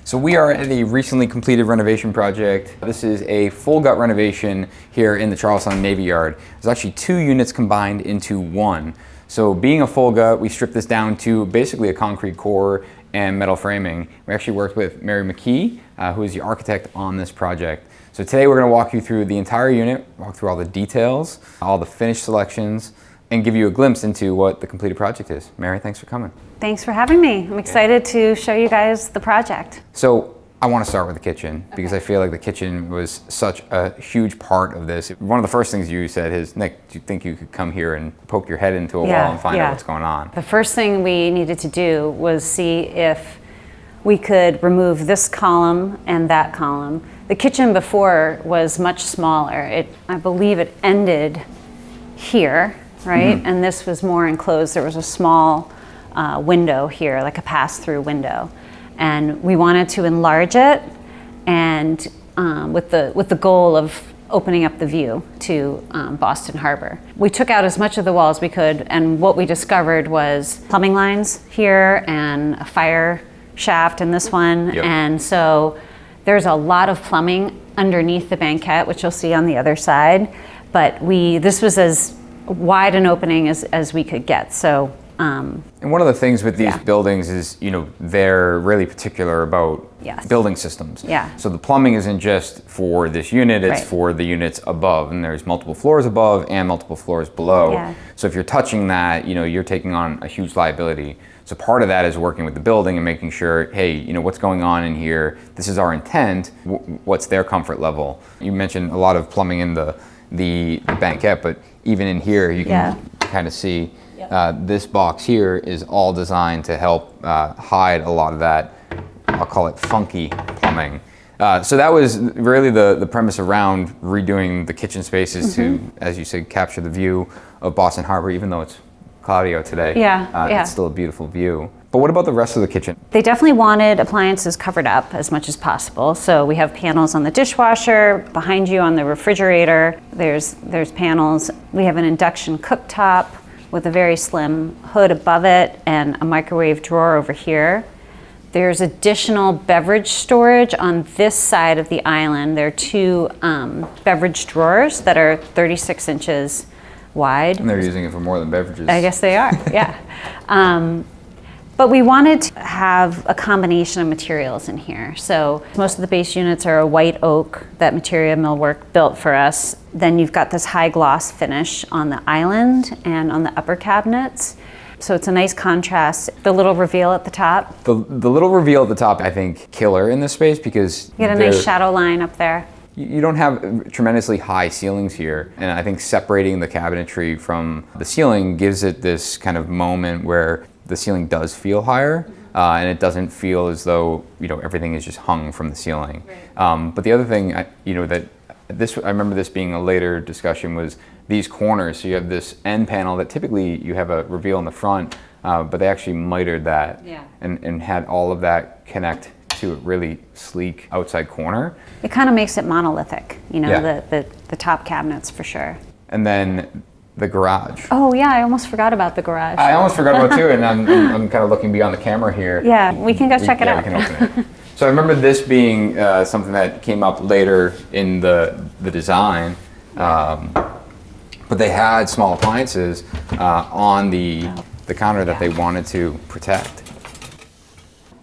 So we are at a recently completed renovation project. This is a full gut renovation here in the Charlestown Navy Yard. There's actually 2 units combined into one. So being a full gut, we stripped this down to basically a concrete core and metal framing. We actually worked with Mary McKee, who is the architect on this project. So today we're going to walk you through the entire unit, walk through all the details, all the finish selections, and give you a glimpse into what the completed project is. Mary, thanks for coming. Thanks for having me. I'm excited to show you guys the project. So I want to start with the kitchen because I feel like the kitchen was such a huge part of this. One of the first things you said is, Nick, do you think you could come here and poke your head into a wall and find out what's going on? The first thing we needed to do was see if we could remove this column and that column. The kitchen before was much smaller. I believe it ended here, right? Mm-hmm. And this was more enclosed. There was a small window here, like a pass-through window. And we wanted to enlarge it, and with the goal of opening up the view to Boston Harbor. We took out as much of the wall as we could, and what we discovered was plumbing lines here and a fire shaft in this one. Yep. And so there's a lot of plumbing underneath the banquette, which you'll see on the other side. But this was as wide an opening as we could get. So. And one of the things with these buildings is, they're really particular about building systems. Yeah. So the plumbing isn't just for this unit, it's for the units above, and there's multiple floors above and multiple floors below. Yeah. So if you're touching that, you're taking on a huge liability. So part of that is working with the building and making sure, hey, what's going on in here? This is our intent. What's their comfort level? You mentioned a lot of plumbing in the banquette, but even in here, you can kind of see this box here is all designed to help hide a lot of that, I'll call it funky plumbing. So that was really the premise around redoing the kitchen spaces to, as you said, capture the view of Boston Harbor, even though it's cloudy out today. It's still a beautiful view. But what about the rest of the kitchen? They definitely wanted appliances covered up as much as possible. So we have panels on the dishwasher, behind you on the refrigerator, there's panels. We have an induction cooktop with a very slim hood above it and a microwave drawer over here. There's additional beverage storage on this side of the island. There are 2 beverage drawers that are 36 inches wide. And they're using it for more than beverages. I guess they are, yeah. But we wanted to have a combination of materials in here. So most of the base units are a white oak that Materia Millwork built for us. Then you've got this high gloss finish on the island and on the upper cabinets. So it's a nice contrast. The little reveal at the top. The little reveal at the top, I think, killer in this space because you get a nice shadow line up there. You don't have tremendously high ceilings here, and I think separating the cabinetry from the ceiling gives it this kind of moment where the ceiling does feel higher, and it doesn't feel as though everything is just hung from the ceiling. Right. But the other thing, I remember this being a later discussion, was these corners. So you have this end panel that typically you have a reveal in the front, but they actually mitered that and had all of that connect to a really sleek outside corner. It kind of makes it monolithic, the top cabinets for sure. And then the garage. Oh yeah, I almost forgot about the garage. I almost forgot about it too, and I'm kind of looking beyond the camera here. Yeah, we can go check it out. We can open it. So I remember this being something that came up later in the design, but they had small appliances on the counter that they wanted to protect,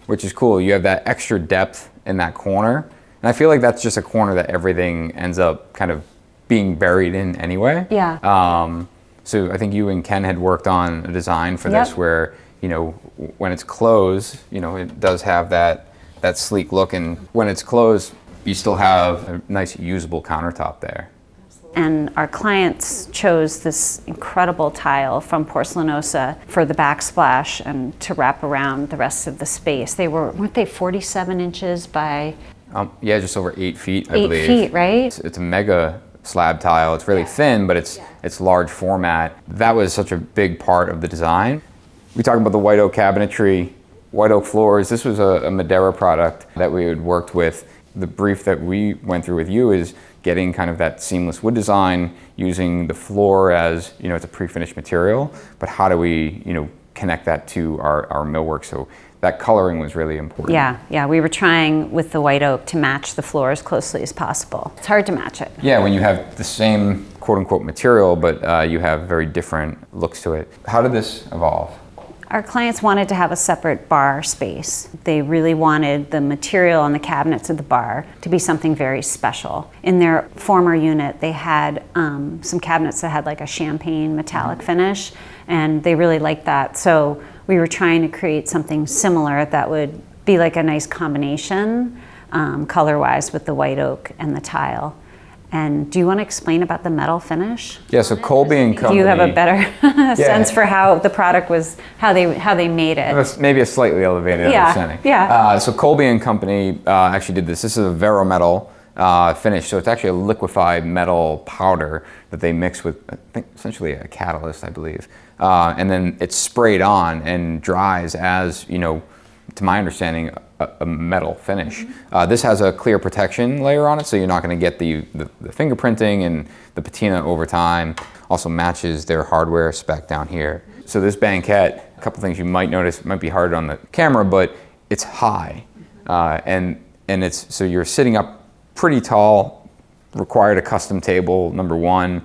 which is cool. You have that extra depth in that corner, and I feel like that's just a corner that everything ends up kind of being buried in anyway. Yeah. So I think you and Ken had worked on a design for this where, when it's closed, it does have that sleek look, and when it's closed, you still have a nice usable countertop there. And our clients chose this incredible tile from Porcelanosa for the backsplash and to wrap around the rest of the space. Weren't they 47 inches by? Just over 8 feet, I believe. 8 feet, right? It's a mega slab tile. It's really thin, but it's large format. That was such a big part of the design. We talked about the white oak cabinetry, white oak floors. This was a Madeira product that we had worked with. The brief that we went through with you is getting kind of that seamless wood design, using the floor as, it's a pre-finished material, but how do we, connect that to our millwork? So that coloring was really important. Yeah, we were trying with the white oak to match the floor as closely as possible. It's hard to match it. Yeah, when you have the same quote unquote material, but you have very different looks to it. How did this evolve? Our clients wanted to have a separate bar space. They really wanted the material on the cabinets of the bar to be something very special. In their former unit, they had some cabinets that had like a champagne metallic finish, and they really liked that. So we were trying to create something similar that would be like a nice combination color-wise with the white oak and the tile. And do you want to explain about the metal finish? Yeah, so Colby and Company. Do you have a better sense for how the product was, how they made it? Maybe a slightly elevated understanding. Yeah. So Colby and Company actually did this. This is a Vero metal finish. So it's actually a liquefied metal powder that they mix with, I think, essentially a catalyst, I believe. And then it's sprayed on and dries as, you know, to my understanding, a metal finish. This has a clear protection layer on it, so you're not going to get the fingerprinting and the patina over time. Also matches their hardware spec down here. So this Banket, a couple things you might notice, might be hard on the camera, but it's high. And it's, so you're sitting up pretty tall, required a custom table, number one.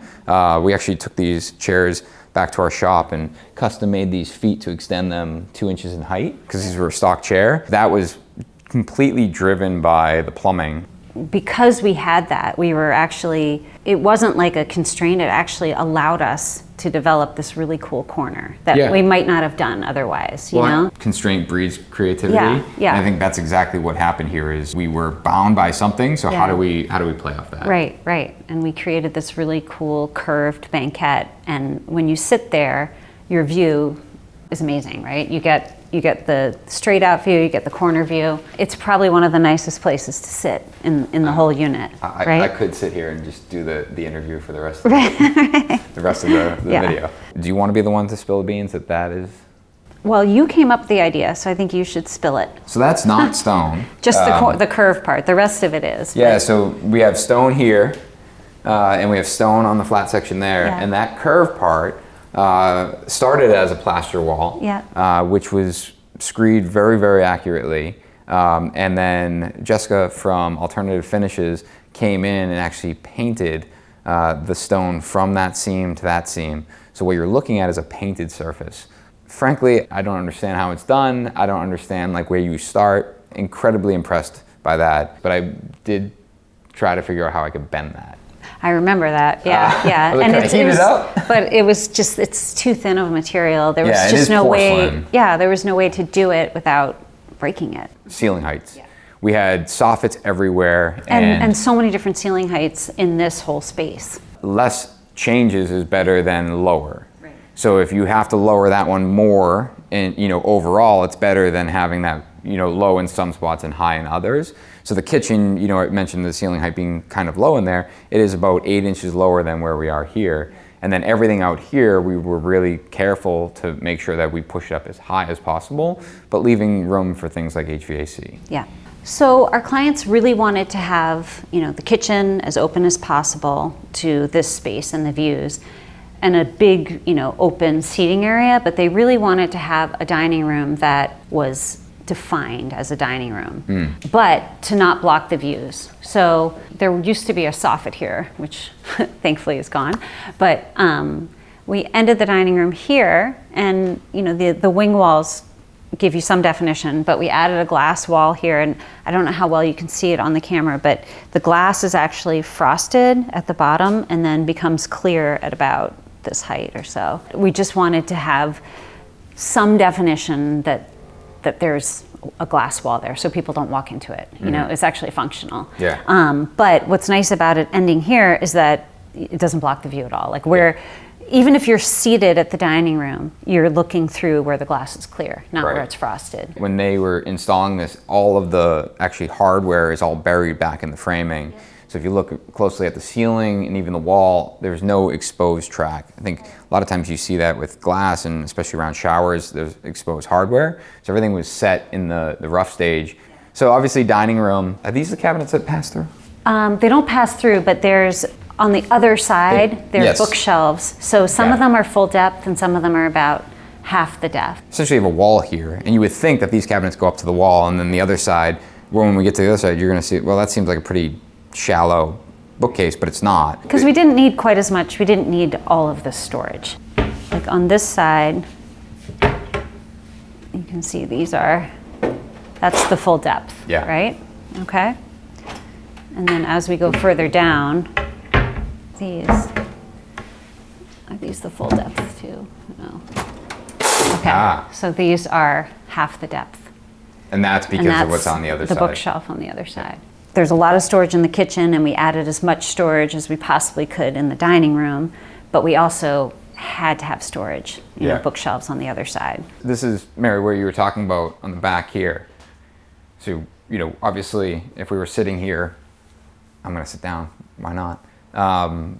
We actually took these chairs back to our shop and custom made these feet to extend them 2 inches in height, because these were a stock chair. That was completely driven by the plumbing. Because we had that, we were actually, it wasn't like a constraint, it actually allowed us to develop this really cool corner that we might not have done otherwise, you know? Constraint breeds creativity. Yeah. And I think that's exactly what happened here is we were bound by something, so how do we play off that? Right. And we created this really cool curved banquette, and when you sit there, your view is amazing, right? You get the straight out view, you get the corner view. It's probably one of the nicest places to sit in the whole unit, right? I could sit here and just do the interview for the rest of the video. Do you want to be the one to spill the beans that is? Well, you came up with the idea, so I think you should spill it. So that's not stone. Just the curved part. The rest of it is. Yeah, so we have stone here, and we have stone on the flat section there, and that curved part started as a plaster wall, which was screed very, very accurately. And then Jessica from Alternative Finishes came in and actually painted the stone from that seam to that seam. So what you're looking at is a painted surface. Frankly, I don't understand how it's done. I don't understand like where you start. Incredibly impressed by that, but I did try to figure out how I could bend that. I remember that, yeah. And but it was just, it's too thin of a material. There was it just is no porcelain. way, there was no way to do it without breaking it. Ceiling heights. Yeah. We had soffits everywhere. And so many different ceiling heights in this whole space. Less changes is better than lower. Right. So if you have to lower that one more, and overall, it's better than having that low in some spots and high in others. So the kitchen, I mentioned the ceiling height being kind of low in there. It is about 8 inches lower than where we are here. And then everything out here, we were really careful to make sure that we push it up as high as possible, but leaving room for things like HVAC. Yeah. So our clients really wanted to have, the kitchen as open as possible to this space and the views, and a big, open seating area, but they really wanted to have a dining room that was defined as a dining room, but to not block the views. So there used to be a soffit here, which thankfully is gone, but we ended the dining room here, and the wing walls give you some definition, but we added a glass wall here, and I don't know how well you can see it on the camera, but the glass is actually frosted at the bottom and then becomes clear at about this height or so. We just wanted to have some definition that there's a glass wall there so people don't walk into it. It's actually functional. Yeah. But what's nice about it ending here is that it doesn't block the view at all. Like even if you're seated at the dining room, you're looking through where the glass is clear, not where it's frosted. When they were installing this, all of the actually hardware is all buried back in the framing. So if you look closely at the ceiling and even the wall, there's no exposed track. I think a lot of times you see that with glass, and especially around showers, there's exposed hardware. So everything was set in the rough stage. So obviously dining room, are these the cabinets that pass through? They don't pass through, but there's, on the other side, there's bookshelves. So some of them are full depth and some of them are about half the depth. Essentially you have a wall here, and you would think that these cabinets go up to the wall, and then the other side, when we get to the other side, you're gonna see, well, that seems like a pretty shallow bookcase, but it's not. Because we didn't need quite as much, we didn't need all of this storage. Like on this side, you can see that's the full depth, right? Okay. And then as we go further down, are these the full depth too? No. Okay, so these are half the depth. And that's because of what's on the other side. The bookshelf on the other side. There's a lot of storage in the kitchen, and we added as much storage as we possibly could in the dining room, but we also had to have storage, you know, bookshelves on the other side. This is, Mary, where you were talking about on the back here. So, you know, obviously, if we were sitting here, I'm gonna sit down, why not?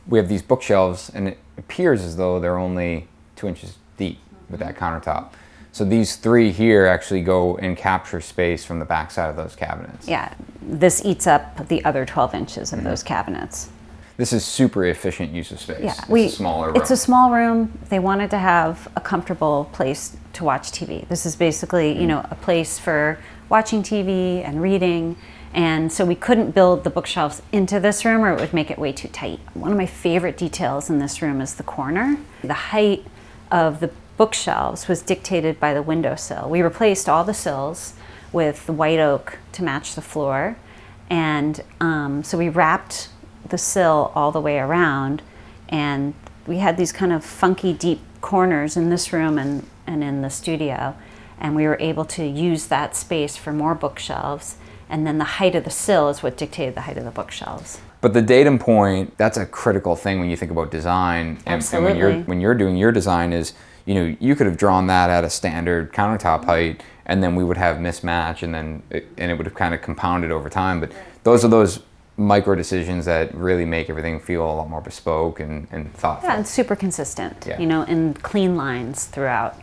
We have these bookshelves, and it appears as though they're only 2 inches deep with that countertop. So these 3 here actually go and capture space from the back side of those cabinets. Yeah, this eats up the other 12 inches of those cabinets. This is super efficient use of space. Yeah, it's a smaller room. It's a small room. They wanted to have a comfortable place to watch TV. This is basically, you know, a place for watching TV and reading. And so we couldn't build the bookshelves into this room or it would make it way too tight. One of my favorite details in this room is the corner. The height of the bookshelves was dictated by the windowsill. We replaced all the sills with white oak to match the floor. And so we wrapped the sill all the way around, and we had these kind of funky deep corners in this room and in the studio, and we were able to use that space for more bookshelves, and then the height of the sill is what dictated the height of the bookshelves. But the datum point, that's a critical thing when you think about design. Absolutely. And when you're doing your design is, you know, you could have drawn that at a standard countertop height, and then we would have mismatch, and it would have kind of compounded over time. But those are those micro decisions that really make everything feel a lot more bespoke and thoughtful. Yeah, and super consistent, you know, and clean lines throughout.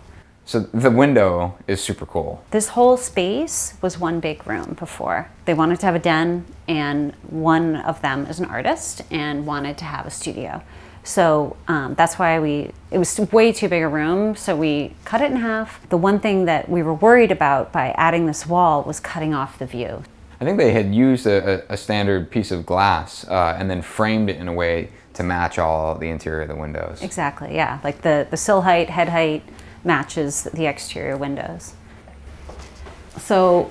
So the window is super cool. This whole space was one big room before. They wanted to have a den, and one of them is an artist and wanted to have a studio. So that's why it was way too big a room, so we cut it in half. The one thing that we were worried about by adding this wall was cutting off the view. I think they had used a standard piece of glass and then framed it in a way to match all the interior of the windows. Exactly, yeah. Like the sill height, head height matches the exterior windows. So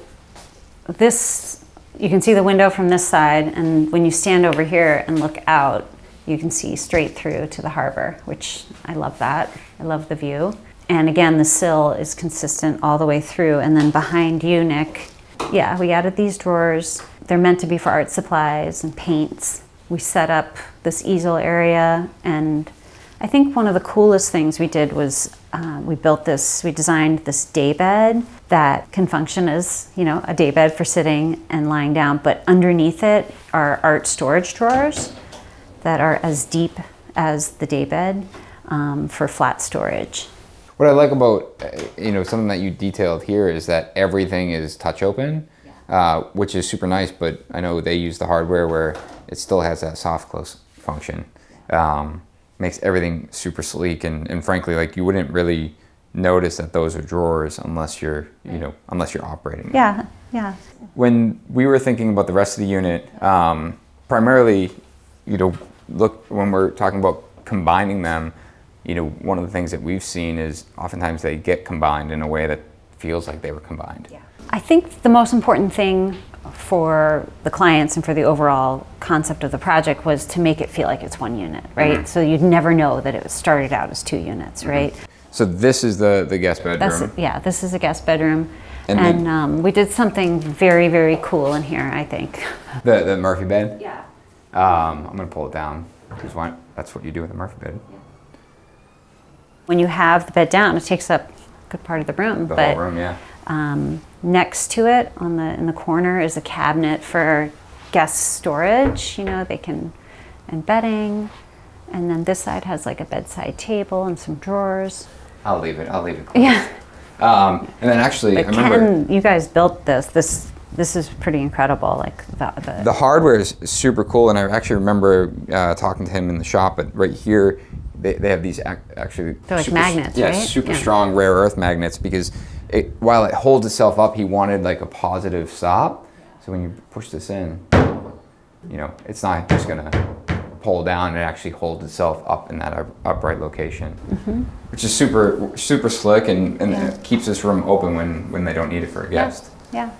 this, you can see the window from this side, and when you stand over here and look out, you can see straight through to the harbor, which I love that. I love the view. And again, the sill is consistent all the way through. And then behind you, Nick, yeah, we added these drawers. They're meant to be for art supplies and paints. We set up this easel area, and I think one of the coolest things we did was we designed this day bed that can function as, you know, a day bed for sitting and lying down, but underneath it are art storage drawers that are as deep as the day bed for flat storage. What I like about, you know, something that you detailed here is that everything is touch open, which is super nice, but I know they use the hardware where it still has that soft close function. Makes everything super sleek, and frankly, like, you wouldn't really notice that those are drawers unless you're, you know, unless you're operating them. Yeah, yeah. When we were thinking about the rest of the unit, primarily, you know, look, when we're talking about combining them, you know, one of the things that we've seen is oftentimes they get combined in a way that feels like they were combined. Yeah. I think the most important thing for the clients and for the overall concept of the project was to make it feel like it's one unit, right? Mm-hmm. So you'd never know that it started out as 2 units, right? Mm-hmm. So this is the guest bedroom. This is a guest bedroom. And we did something very, very cool in here, I think. The Murphy bed? Yeah. I'm going to pull it down because that's what you do with a Murphy bed. Yeah. When you have the bed down, it takes up a good part of the room. The whole room, yeah. Next to it, in the corner, is a cabinet for guest storage. You know, they can, and bedding. And then this side has like a bedside table and some drawers. I'll leave it closed. Yeah. And then actually, but I remember you guys built this. This is pretty incredible. Like the hardware is super cool, and I actually remember talking to him in the shop. But right here, they have these actually... They're like magnets, yeah, right? super strong rare earth magnets, because while it holds itself up, he wanted like a positive stop. So when you push this in, you know, it's not just gonna pull down, it actually holds itself up in that upright location, which is super slick, and it keeps this room open when they don't need it for a guest. Yeah.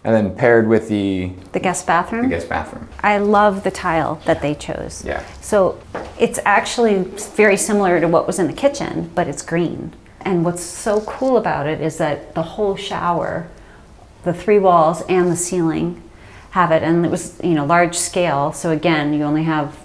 And then paired with the guest bathroom. The guest bathroom. I love the tile that they chose. Yeah. So it's actually very similar to what was in the kitchen, but it's green. And what's so cool about it is that the whole shower, the 3 walls and the ceiling have it, and it was, you know, large scale. So again, you only have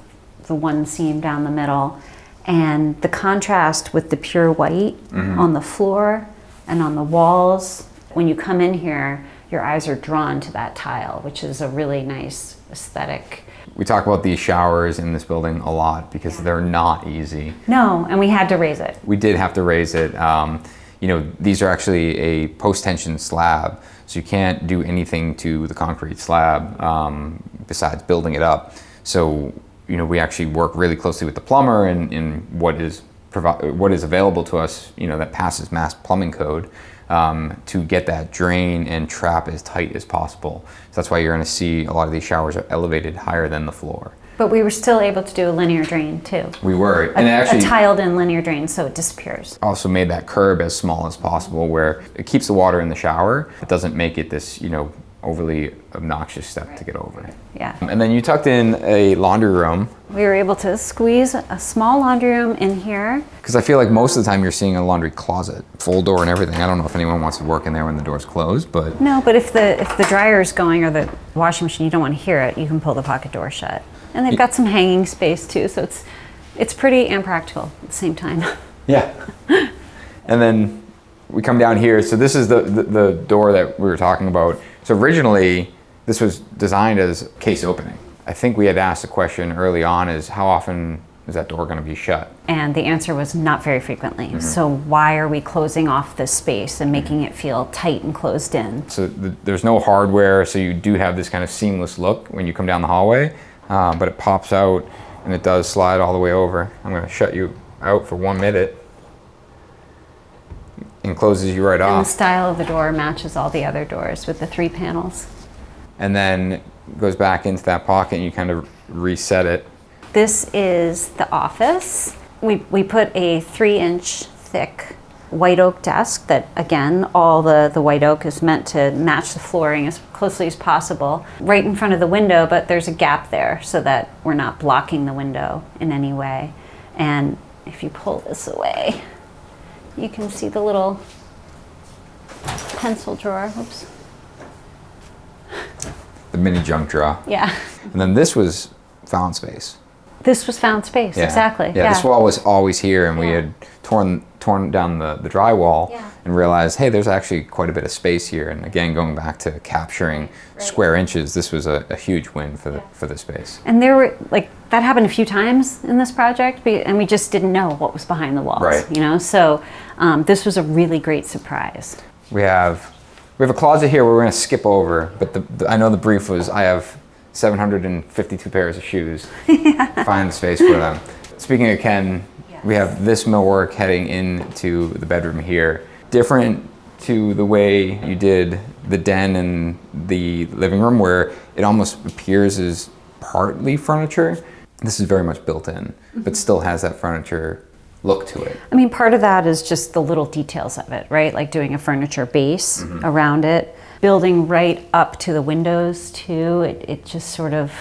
the one seam down the middle, and the contrast with the pure white on the floor and on the walls. When you come in here, your eyes are drawn to that tile, which is a really nice aesthetic. We talk about these showers in this building a lot because they're not easy. No, and we had to raise it. We did have to raise it. You know, these are actually a post-tension slab, so you can't do anything to the concrete slab besides building it up. So, you know, we actually work really closely with the plumber and what is available to us, you know, that passes Mass Plumbing Code, to get that drain and trap as tight as possible. So that's why you're going to see a lot of these showers are elevated higher than the floor. But we were still able to do a linear drain too. We were, and actually a tiled in linear drain, so it disappears. Also made that curb as small as possible, where it keeps the water in the shower. It doesn't make it this, you know, overly obnoxious step to get over. Yeah. And then you tucked in a laundry room. We were able to squeeze a small laundry room in here. Because I feel like most of the time you're seeing a laundry closet, full door and everything. I don't know if anyone wants to work in there when the door's closed, but... No, but if the dryer's going or the washing machine, you don't want to hear it, you can pull the pocket door shut. And they've got some hanging space too, so it's pretty and practical at the same time. Yeah. And then we come down here. So this is the door that we were talking about. So originally, this was designed as case opening. I think we had asked a question early on, is how often is that door going to be shut? And the answer was not very frequently. So why are we closing off this space and making it feel tight and closed in? So there's no hardware, so you do have this kind of seamless look when you come down the hallway, but it pops out and it does slide all the way over. I'm going to shut you out for 1 minute. And closes you right off. And the style of the door matches all the other doors with the 3 panels. And then goes back into that pocket and you kind of reset it. This is the office. We put a 3-inch thick white oak desk that, again, all the white oak is meant to match the flooring as closely as possible. Right in front of the window, but there's a gap there so that we're not blocking the window in any way. And if you pull this away, you can see the little pencil drawer. Oops. The mini junk drawer. Yeah. And then this was found space. This was found space, exactly. Yeah, this wall was always here, and we had torn down the drywall and realized, hey, there's actually quite a bit of space here. And again, going back to capturing square inches, this was a huge win for the space. And there were, like, that happened a few times in this project, and we just didn't know what was behind the walls, right. You know? So this was a really great surprise. We have a closet here where we're going to skip over, but I know the brief was I have 752 pairs of shoes. Find the space for them. Speaking of Ken, we have this millwork heading into the bedroom here. Different to the way you did the den and the living room, where it almost appears as partly furniture. This is very much built in, but still has that furniture look to it. I mean, part of that is just the little details of it, right? Like doing a furniture base around it, building right up to the windows too. It just sort of...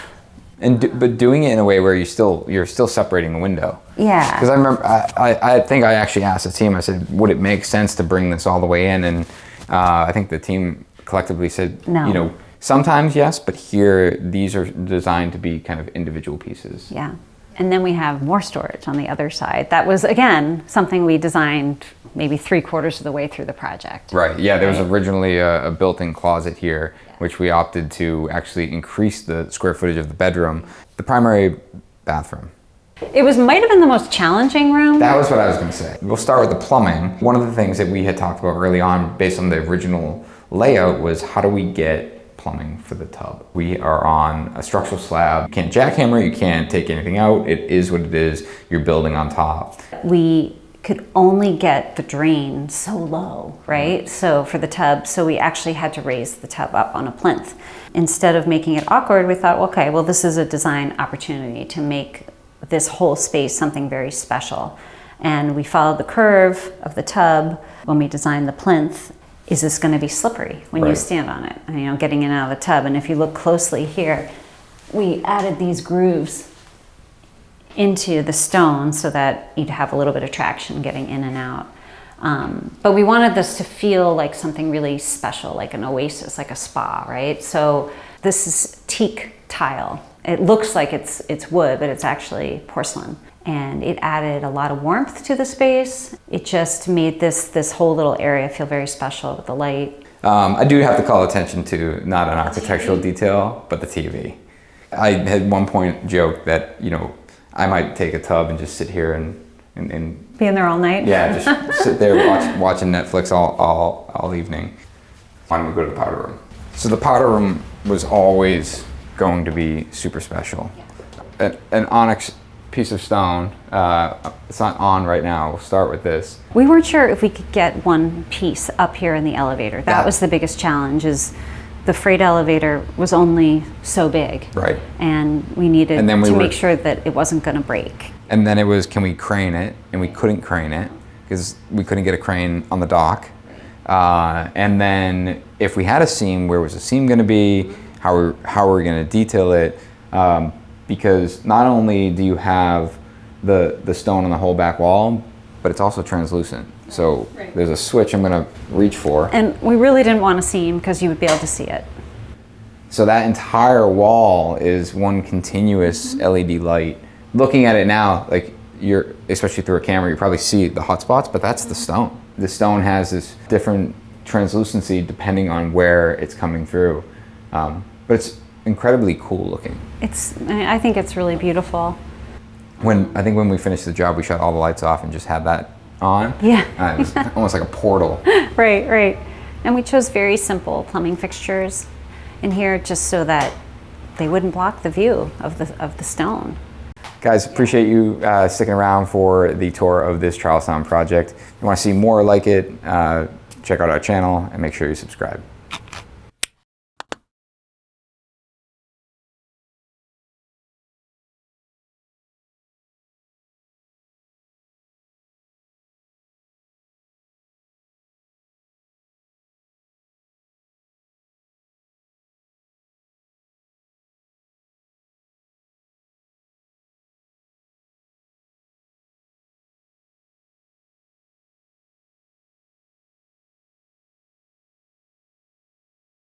But doing it in a way where you're still separating the window. Yeah. Because I remember, I think I actually asked the team, I said, would it make sense to bring this all the way in? And I think the team collectively said, no. You know, sometimes yes, but here these are designed to be kind of individual pieces. Yeah. And then we have more storage on the other side. That was, again, something we designed maybe 3/4 of the way through the project. Right, yeah, there was originally a built-in closet here, which we opted to actually increase the square footage of the bedroom. The primary bathroom. It might have been the most challenging room. That was what I was going to say. We'll start with the plumbing. One of the things that we had talked about early on, based on the original layout, was how do we get plumbing for the tub. We are on a structural slab. You can't jackhammer, you can't take anything out. It is what it is. You're building on top. We could only get the drain so low, right? So for the tub, so we actually had to raise the tub up on a plinth. Instead of making it awkward, we thought, okay, well, this is a design opportunity to make this whole space something very special. And we followed the curve of the tub when we designed the plinth. Is this going to be slippery when you stand on it? You know, getting in and out of the tub. And if you look closely here, we added these grooves into the stone so that you'd have a little bit of traction getting in and out. But we wanted this to feel like something really special, like an oasis, like a spa, right? So this is teak tile. It looks like it's wood, but it's actually porcelain. And it added a lot of warmth to the space. It just made this whole little area feel very special with the light. I do have to call attention to not an architectural detail, but the TV. I had one point joked that, you know, I might take a tub and just sit here and be in there all night? Yeah, just sit there watching Netflix all evening. Why don't we go to the powder room? So the powder room was always going to be super special. An onyx piece of stone, it's not on right now, we'll start with this. We weren't sure if we could get one piece up here in the elevator. That was the biggest challenge, is the freight elevator was only so big. Right. And we needed to make sure that it wasn't going to break. And then it was, can we crane it? And we couldn't crane it because we couldn't get a crane on the dock. And then if we had a seam, where was the seam going to be? How are we going to detail it? Because not only do you have the stone on the whole back wall, but it's also translucent. So there's a switch I'm going to reach for. And we really didn't want a seam because you would be able to see it. So that entire wall is one continuous LED light. Looking at it now, like especially through a camera, you probably see the hot spots, but that's the stone. The stone has this different translucency depending on where it's coming through. But it's incredibly cool looking. I think it's really beautiful. I think when we finished the job, we shut all the lights off and just had that on. Yeah. It was almost like a portal. Right. And we chose very simple plumbing fixtures in here just so that they wouldn't block the view of the stone. Guys, appreciate you sticking around for the tour of this Charlestown project. If you want to see more like it, check out our channel and make sure you subscribe.